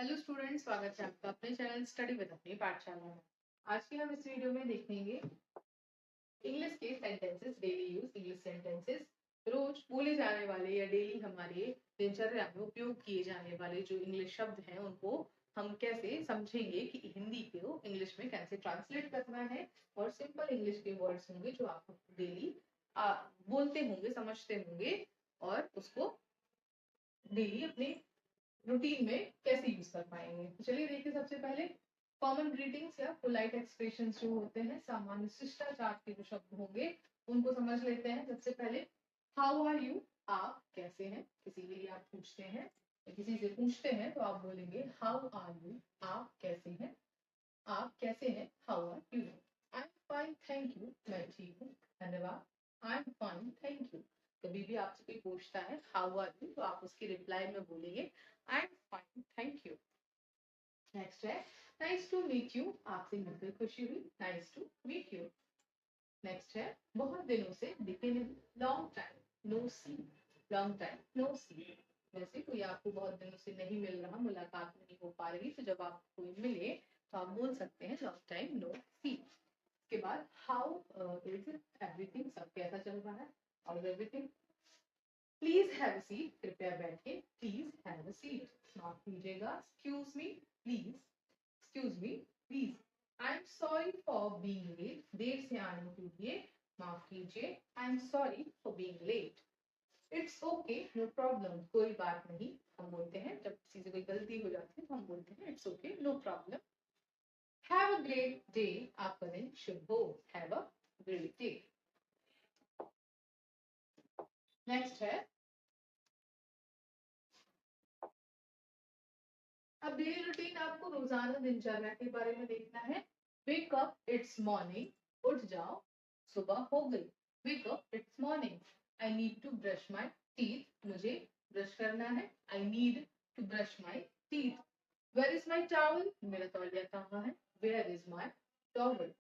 Hello student, स्वागत है आपका अपने चैनल स्टडी विद अपनी पाठशाला में। आज के हम इस वीडियो में देखेंगे इंग्लिश के sentences, daily use English sentences, रोज बोले जाने वाले या डेली हमारे दिनचर्या में उपयोग किए जाने वाले जो इंग्लिश शब्द हैं उनको हम कैसे समझेंगे कि हिंदी को इंग्लिश में कैसे ट्रांसलेट करना है, और सिंपल इंग्लिश के वर्ड्स होंगे जो आप डेली बोलते होंगे, समझते होंगे, और उसको डेली अपने रूटीन में कैसे यूज कर पाएंगे। तो चलिए देखिए, सबसे पहले कॉमन ग्रीटिंग्स या पोलाइट एक्सप्रेशंस जो होते हैं, सामान्य शिष्टाचार के जो शब्द होंगे उनको समझ लेते हैं। सबसे पहले हाउ आर यू, आप कैसे हैं। किसी के लिए आप पूछते हैं या किसी से पूछते हैं तो आप बोलेंगे हाउ आर यू, आप कैसे हैं, आप कैसे हैं, how are you. I am fine thank you, मैं ठीक हूँ, धन्यवाद। I am fine thank you. कभी भी आपसे कोई पूछता है हाउ आर यू तो आप उसकी रिप्लाई में बोलेंगे I am fine thank you. Next है नाइस टू मीट यू, आपसे मिलकर खुशी हुई, nice to meet you. Next है बहुत दिनों से दिखे नहीं, long time no see, long time no see. वैसे कोई आपको बहुत दिनों से नहीं मिल रहा, मुलाकात नहीं हो पा रही, तो जब आप कोई मिले तो आप बोल सकते हैं लॉन्ग टाइम नो सी। उसके बाद हाउ इज एवरीथिंग, सब कैसा चल रहा है, how is everything. Please have a seat, कृपया बैठिए, प्लीज हैव अ सीट। माफ कीजिएगा, excuse me please, excuse me please. I am sorry for being late, देर से आने के लिए माफ कीजिए, I am sorry for being late. It's okay no problem, कोई बात नहीं, हम बोलते हैं जब किसी से कोई गलती हो जाती है तो हम बोलते हैं it's okay no problem. Have a great day, आपका दिन शुभ हो, have a great day. Next है, अब डेली रूटीन आपको रोजाना दिनचर्या के बारे में देखना है। वेक अप इट्स मॉर्निंग, उठ जाओ, सुबह हो गई। Wake up it's morning. I need to brush my teeth, मुझे ब्रश करना है, I need to brush my teeth. Where is my towel, मेरा तौलिया कहाँ है, where is my towel.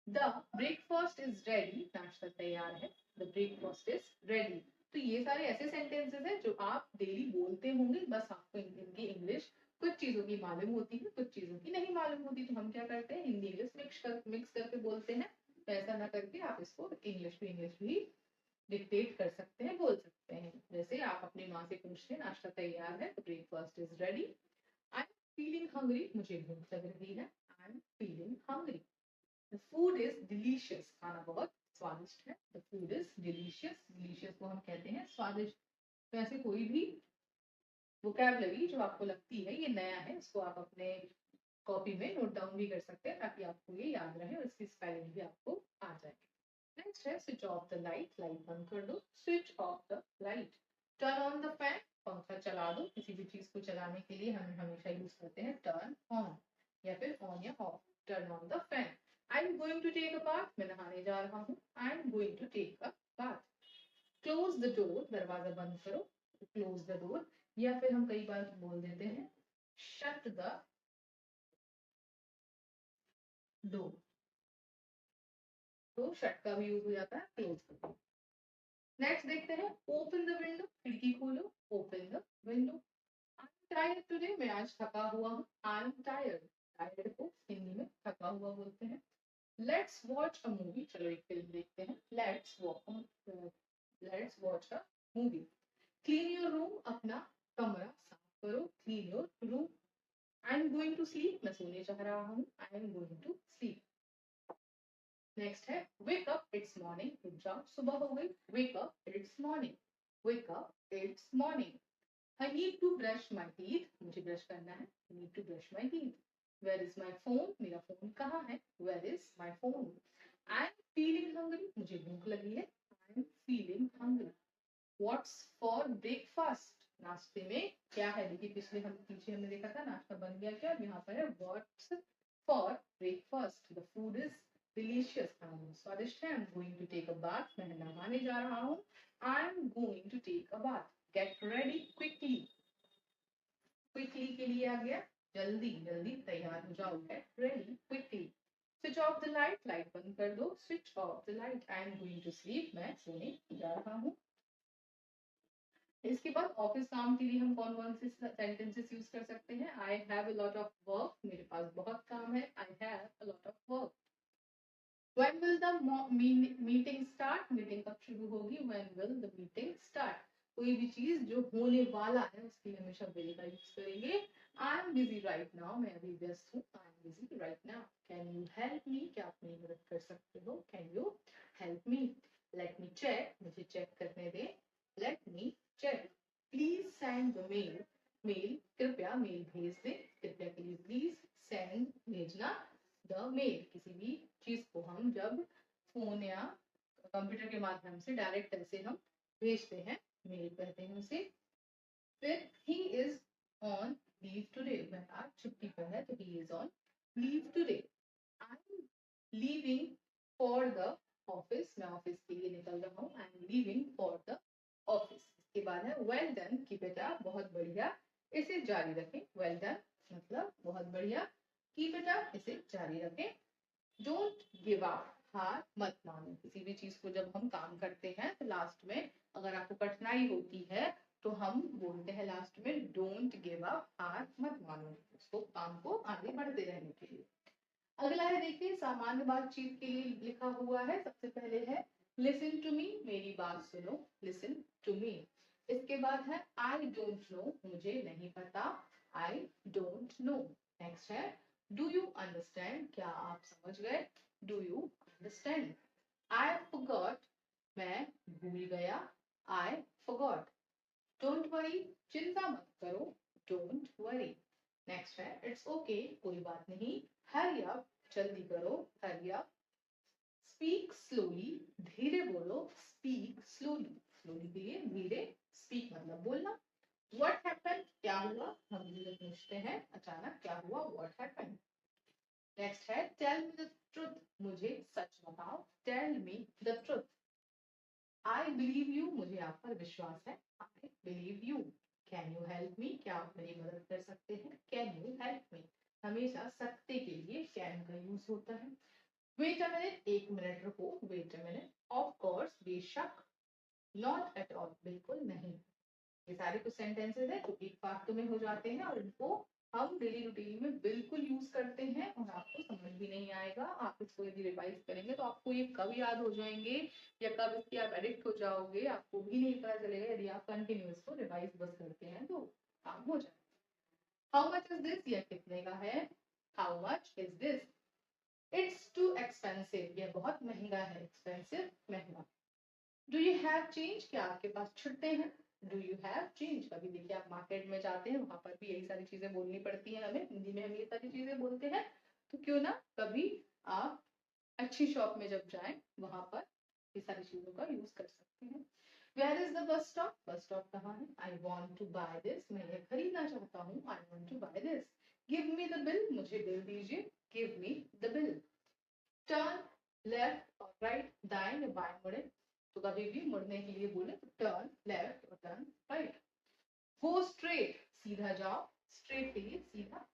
The breakfast is ready, नाश्ता तैयार है, द ब्रेकफास्ट इज रेडी। तो ये सारे ऐसे सेंटेंसेस हैं जो आप डेली बोलते होंगे, बस आपको इनकी इंग्लिश कुछ चीजों की मालूम होती है, कुछ चीजों की नहीं मालूम होती। तो हम क्या करते हैं, हिंदी इंग्लिश मिक्स करके बोलते हैं। तो ऐसा ना करके आप इसको इंग्लिश टू इंग्लिश भी डिक्टेट कर सकते हैं, बोल सकते हैं। जैसे आप अपनी माँ से पूछते हैं नाश्ता तैयार है, breakfast is ready. I am feeling hungry, मुझे भूख लग रही है, I am feeling hungry. The food is delicious, खाना बहुत स्वादिष्ट है। The food is delicious, delicious को हम कहते हैं स्वादिष्ट। तो ऐसे कोई भी वोकैबुलरी जो आपको लगती है ये नया है, इसको आप अपने कॉपी में नोट डाउन भी कर सकते हैं ताकि आपको ये याद रहे और इसकी स्पेलिंग भी आपको आ जाए। नेक्स्ट है switch off the light, light बंद कर दो, switch off the light. Turn on the fan, पंखा चला दो। किसी भी चीज को चलाने के लिए हम हमेशा यूज करते हैं टर्न ऑन या फिर ऑन या off. Turn on the fan. I am going to take a bath, मैं नहाने जा रहा हूँ, I am going to take a bath. Close the door, दरवाजा बंद करो, क्लोज द डोर। या फिर हम कई बार बोल देते हैं शट द डोर, तो शट का भी यूज हो जाता है क्लोज का। नेक्स्ट देखते हैं ओपन द विंडो, खिड़की खोलो, open the window. I am tired today, मैं आज थका हुआ हूँ, आई एम टायर्ड। टायर्ड को हिंदी में थका हुआ बोलते हैं। लेट्स वॉच अ मूवी, चलो एक फिल्म देखते हैं। Let's watch a movie. Clean your room, अपना कमरा साफ करो, clean your room. I am going to sleep, मैं सोने जा रहा हूँ, I am going to sleep. Next है वेक अप इट्स मॉर्निंग, उठ जाओ, सुबह हो गई, wake up it's morning, wake up it's morning. I need to brush my teeth, मुझे ब्रश करना है, I need to brush my teeth. Where is my phone, मेरा फोन कहाँ है, where is my phone. I am feeling hungry, मुझे भूख लगी है, I am feeling hungry. What's for breakfast, नाश्ते में क्या है। देखिए पिछले हम पीछे हमने देखा था नाश्ता बन गया क्या, यहाँ पर है what's for breakfast. The food is delicious, खाना बहुत स्वादिष्ट है। I am going to take a bath, मैं नहाने जा रहा हूँ, I am going to take a bath. Get ready quickly, quickly के लिए आ गया जल्दी, जल्दी तैयार हो जाओ, get ready quickly. Switch off the light, light बंद कर दो, switch off the light. I am going to sleep, मैं सोने जा रहा हूँ। इसके बाद ऑफिस काम के लिए हम कौन कौन से सेंटेंसेस यूज कर सकते हैं? I have a lot of work, मेरे पास बहुत काम है। I have a lot of work. When will the meeting start? Meeting कब शुरू होगी? When will the meeting start? कोई भी चीज जो होने वाला है उसके लिए हमेशा will का यूज करेंगे। I am busy right now, मैं अभी व्यस्त हूँ। I am busy right now. Can you help me? क्या आप मेरी मदद कर सकते हो? Can you help me? Let me check, मुझे चेक करने दें। Let me check. Please send the mail. Mail, कृपया मेल भेज दें। कृपया के लिए प्लीज, सेंड भेजना, द मेल किसी भी चीज को हम जब फोन या कंप्यूटर के माध्यम से डायरेक्ट ऐसे हम भेजते हैं, मेल कहते हैं उसे। फिर he is on leave today, वह आज छुट्टी पर है तो he is on leave today. I am leaving for the office, मैं ऑफिस के लिए निकल रहा हूँ। I am leaving for the office. इसके बाद है well done, keep it up, बहुत बढ़िया, इसे जारी रखें। वेल डन मतलब बहुत बढ़िया, कीप इट अप, इसे जारी रखें। डोंट गिव अप, हार मत मानो। किसी भी चीज को जब हम काम करते हैं तो लास्ट में अगर आपको कठिनाई होती है तो हम बोलते हैं लास्ट में डोंट गिव अप, हार मत मानो, उसको काम को आगे बढ़ते रहने के लिए। अगला है देखिए सामान्य बातचीत के लिए लिखा हुआ है। सबसे पहले है लिसन टू मी, मेरी बात सुनो, लिसन टू मी। इसके बाद है आई डोंट नो, मुझे नहीं पता, आई डोंट नो। नेक्स्ट है डू यू अंडरस्टैंड, क्या आप समझ गए, do you understand. I forgot, मैं भूल गया, आई फॉरगॉट। डोंट वरी, चिंता मत करो, डोंट वरी। नेक्स्ट है इट्स ओके, कोई बात नहीं, हरी अप, जल्दी करो, हरी अप। स्पीक स्लोली, धीरे बोलो, स्पीक स्लोली, स्लोली के लिए धीरे, स्पीक मतलब बोलना। व्हाट हैपेंड, क्या हुआ, हम धीरे पूछते हैं अचानक क्या हुआ, व्हाट हैपेंड। नेक्स्ट है टेल मी द ट्रुथ, मुझे सच बताओ, tell me the truth. I believe you, मुझे आप पर विश्वास है, I believe you. Can you help me, क्या आप मेरी मदद कर सकते हैं, कैन यू हेल्प मी। हमेशा सकते के लिए कैन का यूज होता है। वेट अ मिनट, एक मिनट रुको, wait a minute. Of course, बेशक। नॉट एट ऑल, बिल्कुल नहीं। ये सारे कुछ सेंटेंसेस है जो एक वाक्य में हो जाते हैं और इनको हम डेली रूटीन में बिल्कुल यूज करते हैं और आपको समझ भी नहीं आएगा। आप इसको यदि रिवाइज करेंगे तो आपको ये कब याद हो जाएंगे या कब इसके आप एडिक्ट हो जाओगे आपको भी नहीं पता चलेगा। यदि आप कंटिन्यू इसको रिवाइज बस करते हैं तो काम हो जाए। हाउ मच इज दिस, यह कितने का है, how much is this. It's too expensive, यह बहुत महंगा है, एक्सपेंसिव महंगा। डू यू हैव चेंज, क्या आपके पास छुट्टे हैं, डू यू हैव चेंज। कभी देखिए आप मार्केट में जाते हैं वहां पर भी यही सारी चीजें बोलनी पड़ती है हमें, हिंदी में हम ये सारी चीजें बोलते हैं। तो क्यों ना कभी आप अच्छी शॉप में जब जाएं वहां पर ये सारी चीजों का यूज कर सकते हैं। Where is the bus stop, bus stop कहाँ है। I want to buy this, मैं ये खरीदना चाहता हूँ, I want to buy this. Give me the bill, मुझे बिल दीजिए, give me the bill. Turn left और राइट, दाएं या बाएं मुड़े, तो कभी भी मुड़ने के लिए बोले तो टर्न लेफ्ट और टर्न राइट। गो स्ट्रेट, सीधा जाओ, स्ट्रेट के लिए सीधा।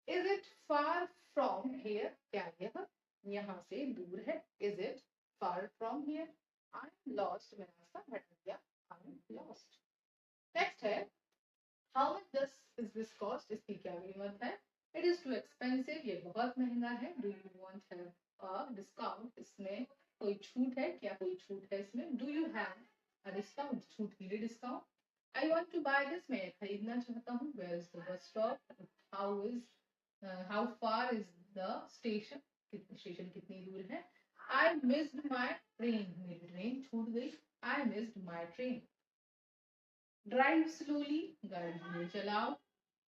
Is it far from here, क्या यह यहाँ से दूर है, is it far from here. I am lost, मैं रास्ता भटक गया, आई एम लॉस्ट। नेक्स्ट है how much this this cost, इसकी क्या कीमत है। इट इज टू एक्सपेंसिव, ये बहुत महंगा है। Do you want have a discount, इसमें कोई छूट है, क्या कोई छूट है इसमें। Do you have a discount, छूट के लिए discount. I want to buy this, मैं खरीदना चाहता हूँ। Where is the bus stop, how far is the station, station कितनी दूर है। आई मिस्ड माई ट्रेन, मेरी ट्रेन छूट गई, I missed my train. Drive slowly, गाड़ी धीरे चलाओ।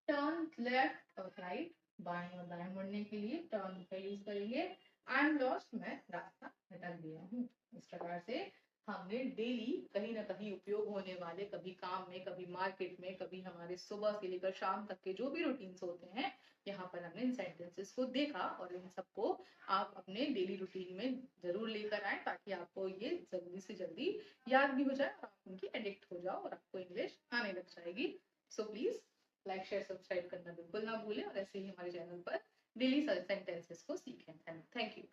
टर्न लेफ्ट और राइट, बाएं और दाएं मुड़ने के लिए टर्न का यूज करेंगे। आई एम लॉस्ट, मैं रास्ता भटक गया हूँ। इस प्रकार से हमने डेली कहीं ना कहीं उपयोग होने वाले, कभी काम में, कभी मार्केट में, कभी हमारे सुबह से लेकर शाम तक के जो भी रूटीन्स होते हैं, यहाँ पर हमने इन सेंटेंसेस को देखा और इन सबको आप अपने डेली रूटीन में जरूर लेकर आए ताकि आपको ये जल्दी से जल्दी याद भी हो जाए और आप उनकी एडिक्ट हो जाओ और आपको इंग्लिश आने लग जाएगी। So please like share subscribe करना बिल्कुल ना भूलें और ऐसे ही हमारे चैनल पर डेली सेंटेंसेस को सीखें। Thank you.